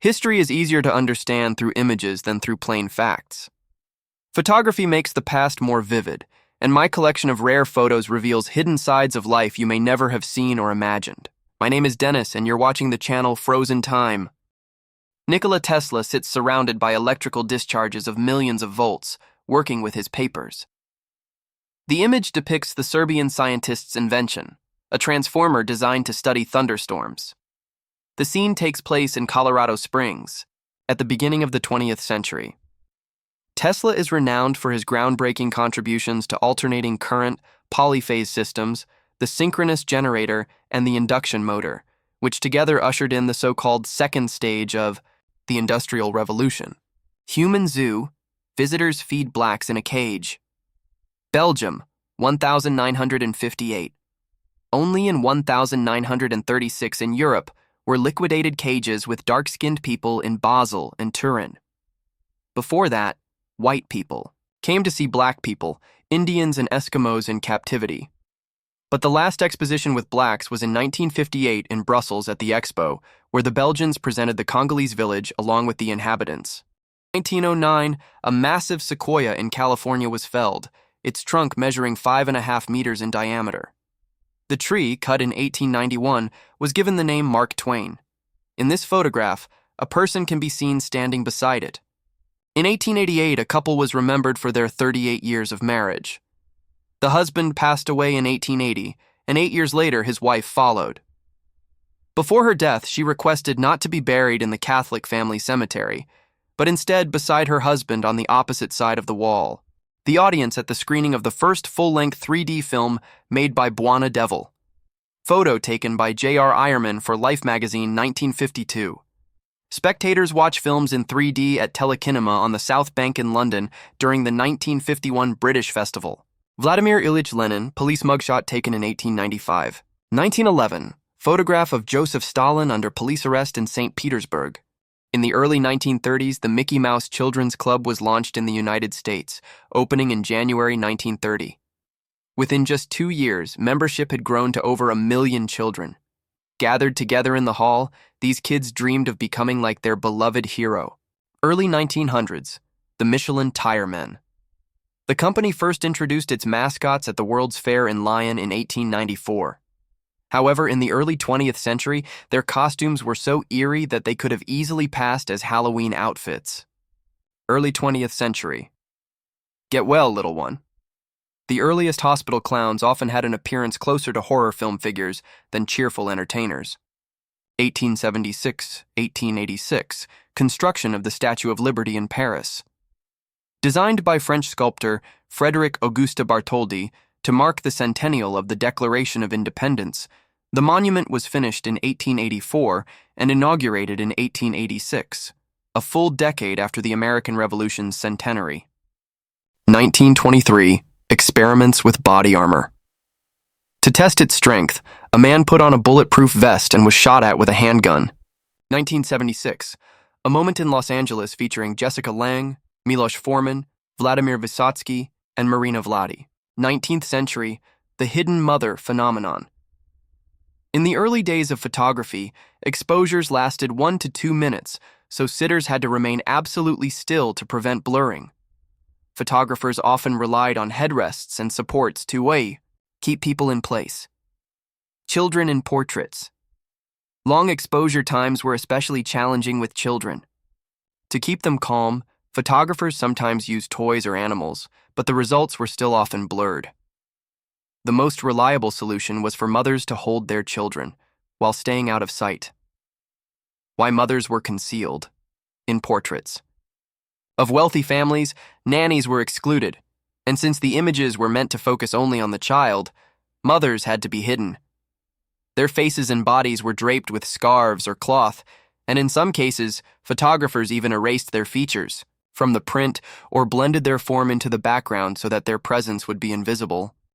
History is easier to understand through images than through plain facts. Photography makes the past more vivid, and my collection of rare photos reveals hidden sides of life you may never have seen or imagined. My name is Dennis, and you're watching the channel Frozen Time. Nikola Tesla sits surrounded by electrical discharges of millions of volts, working with his papers. The image depicts the Serbian scientist's invention, a transformer designed to study thunderstorms. The scene takes place in Colorado Springs, at the beginning of the 20th century. Tesla is renowned for his groundbreaking contributions to alternating current, polyphase systems, the synchronous generator, and the induction motor, which together ushered in the so-called second stage of the Industrial Revolution. Human Zoo, visitors feed blacks in a cage. Belgium, 1958. Only in 1936 in Europe were liquidated cages with dark-skinned people in Basel and Turin. Before that, white people came to see black people, Indians and Eskimos in captivity. But the last exposition with blacks was in 1958 in Brussels at the Expo, where the Belgians presented the Congolese village along with the inhabitants. In 1909, a massive sequoia in California was felled, its trunk measuring 5.5 meters in diameter. The tree, cut in 1891, was given the name Mark Twain. In this photograph, a person can be seen standing beside it. In 1888, a couple was remembered for their 38 years of marriage. The husband passed away in 1880, and 8 years later his wife followed. Before her death, she requested not to be buried in the Catholic family cemetery, but instead beside her husband on the opposite side of the wall. The audience at the screening of the first full-length 3D film made by Buona Devil. Photo taken by J.R. Ironman for Life magazine 1952. Spectators watch films in 3D at Telekinema on the South Bank in London during the 1951 British Festival. Vladimir Ilyich Lenin, police mugshot taken in 1895. 1911, photograph of Joseph Stalin under police arrest in St. Petersburg. In the early 1930s, the Mickey Mouse Children's Club was launched in the United States, opening in January 1930. Within just 2 years, membership had grown to over 1 million children. Gathered together in the hall, these kids dreamed of becoming like their beloved hero. Early 1900s, the Michelin Tire Men. The company first introduced its mascots at the World's Fair in Lyon in 1894. However, in the early 20th century, their costumes were so eerie that they could have easily passed as Halloween outfits. Early 20th century. Get well, little one. The earliest hospital clowns often had an appearance closer to horror film figures than cheerful entertainers. 1876, 1886, construction of the Statue of Liberty in Paris. Designed by French sculptor Frédéric Auguste Bartholdi to mark the centennial of the Declaration of Independence, the monument was finished in 1884 and inaugurated in 1886, a full decade after the American Revolution's centenary. 1923, experiments with body armor. To test its strength, a man put on a bulletproof vest and was shot at with a handgun. 1976, a moment in Los Angeles featuring Jessica Lange, Milos Forman, Vladimir Vysotsky, and Marina Vladi. 19th century, the hidden mother phenomenon. In the early days of photography, exposures lasted 1 to 2 minutes, so sitters had to remain absolutely still to prevent blurring. Photographers often relied on headrests and supports to keep people in place. Children in portraits. Long exposure times were especially challenging with children. To keep them calm, photographers sometimes used toys or animals, but the results were still often blurred. The most reliable solution was for mothers to hold their children, while staying out of sight. Why mothers were concealed in portraits. Of wealthy families, nannies were excluded, and since the images were meant to focus only on the child, mothers had to be hidden. Their faces and bodies were draped with scarves or cloth, and in some cases, photographers even erased their features from the print or blended their form into the background so that their presence would be invisible.